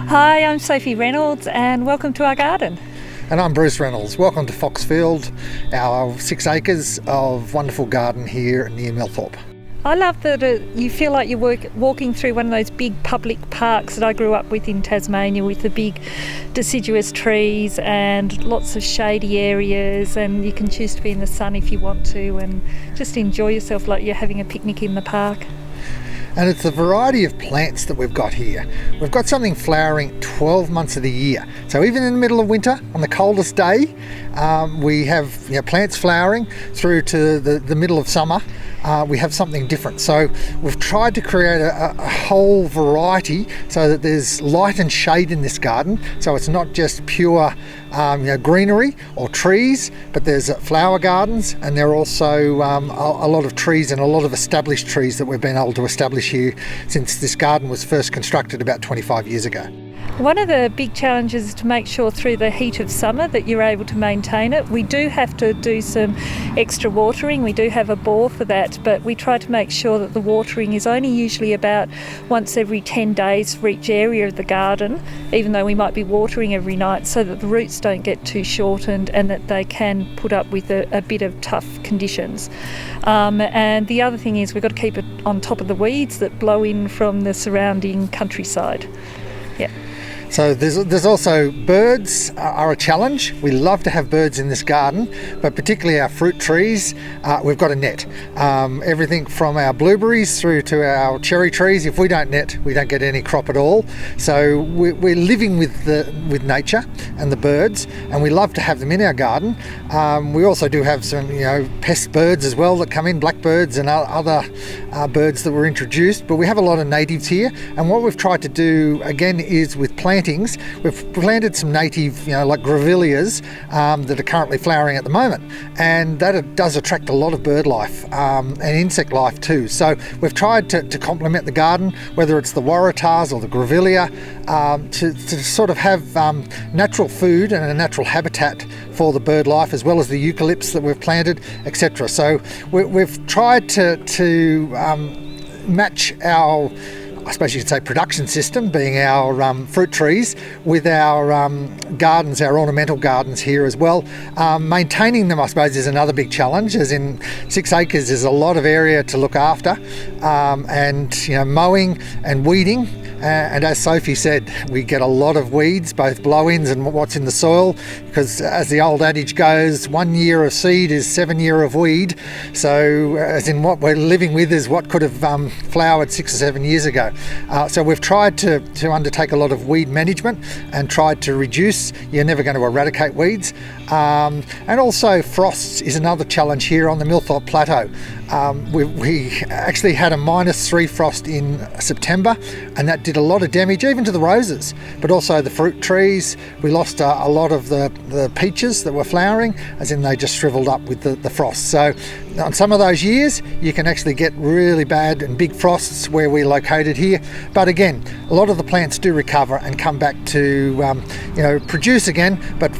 Hi, I'm Sophie Reynolds and welcome to our garden. And I'm Bruce Reynolds. Welcome to Foxfield, our 6 acres of wonderful garden here near Millthorpe. I love that you feel like you're walking through one of those big public parks that I grew up with in Tasmania, with the big deciduous trees and lots of shady areas, and you can choose to be in the sun if you want to and just enjoy yourself like you're having a picnic in the park. And it's the variety of plants that we've got here. We've got something flowering 12 months of the year. So even in the middle of winter, on the coldest day, we have plants flowering through to the middle of summer. We have something different. So we've tried to create a whole variety so that there's light and shade in this garden. So it's not just pure greenery or trees, but there's flower gardens, and there are also a lot of trees and a lot of established trees that we've been able to establish here since this garden was first constructed about 25 years ago. One of the big challenges is to make sure through the heat of summer that you're able to maintain it. We do have to do some extra watering. We do have a bore for that, but we try to make sure that the watering is only usually about once every 10 days for each area of the garden, even though we might be watering every night, so that the roots don't get too shortened and that they can put up with a bit of tough conditions. And the other thing is we've got to keep it on top of the weeds that blow in from the surrounding countryside. Yeah. So there's also birds are a challenge. We love to have birds in this garden, but particularly our fruit trees, we've got to net. Everything from our blueberries through to our cherry trees, if we don't net, we don't get any crop at all. So we're living with nature and the birds, and we love to have them in our garden. We also do have some pest birds as well that come in, blackbirds and other birds that were introduced, but we have a lot of natives here. And what we've tried to do again is with plantings, we've planted some native, like grevilleas that are currently flowering at the moment, and that does attract a lot of bird life and insect life too. So we've tried to complement the garden, whether it's the waratahs or the grevillea, to sort of have natural food and a natural habitat for the bird life, as well as the eucalypts that we've planted, etc. So we've tried to match our, I suppose you could say, production system, being our fruit trees, with our gardens, our ornamental gardens here as well. Maintaining them, I suppose, is another big challenge, as in 6 acres is a lot of area to look after, and mowing and weeding. And as Sophie said, we get a lot of weeds, both blow-ins and what's in the soil, because as the old adage goes, 1 year of seed is 7 years of weed. So as in what we're living with is what could have flowered 6 or 7 years ago. So we've tried to undertake a lot of weed management and tried to reduce. You're never going to eradicate weeds. And also frosts is another challenge here on the Millthorpe Plateau. We actually had a -3 frost in September, and that did a lot of damage even to the roses, but also the fruit trees. We lost a lot of the peaches that were flowering, as in they just shriveled up with the frost. So on some of those years you can actually get really bad and big frosts where we're located here, but again, a lot of the plants do recover and come back to produce again, but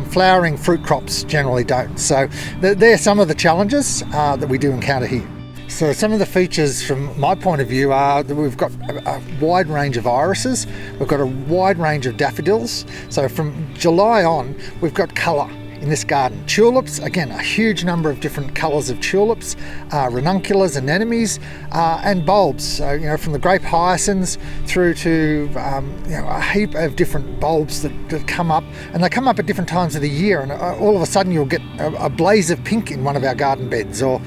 flowering fruit crops generally don't. So they're some of the challenges that we do encounter here. So some of the features from my point of view are that we've got a wide range of irises, we've got a wide range of daffodils. So from July on, we've got colour in this garden. Tulips, again, a huge number of different colours of tulips, ranunculus, anemones, and bulbs. So, from the grape hyacinths through to, a heap of different bulbs that come up, and they come up at different times of the year, and all of a sudden you'll get a blaze of pink in one of our garden beds, or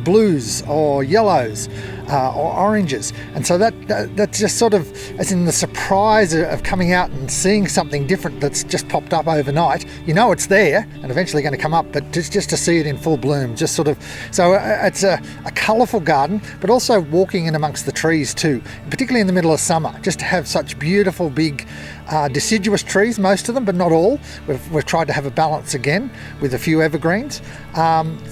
blues, or yellows, or oranges. And so that's just sort of, as in the surprise of coming out and seeing something different that's just popped up overnight. It's there and eventually going to come up, but just to see it in full bloom, just sort of, so it's a colourful garden, but also walking in amongst the trees too, particularly in the middle of summer, just to have such beautiful big deciduous trees, most of them, but not all. We've tried to have a balance again with a few evergreens,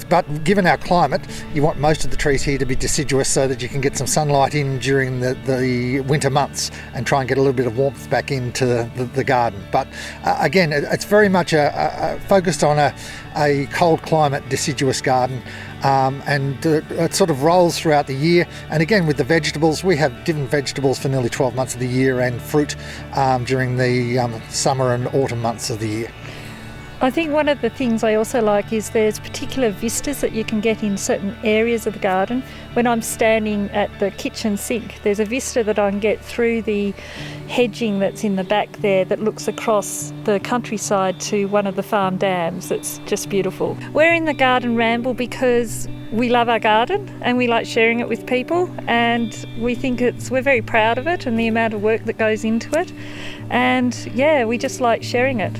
but given our climate, you want most of the trees here to be deciduous so that you you can get some sunlight in during the winter months and try and get a little bit of warmth back into the garden. But again, it's very much focused on a cold climate deciduous garden, and it sort of rolls throughout the year. And again, with the vegetables, we have different vegetables for nearly 12 months of the year, and fruit during the summer and autumn months of the year. I think one of the things I also like is there's particular vistas that you can get in certain areas of the garden. When I'm standing at the kitchen sink, there's a vista that I can get through the hedging that's in the back there that looks across the countryside to one of the farm dams. It's just beautiful. We're in the Garden Ramble because we love our garden and we like sharing it with people, and we think we're very proud of it and the amount of work that goes into it, and yeah, we just like sharing it.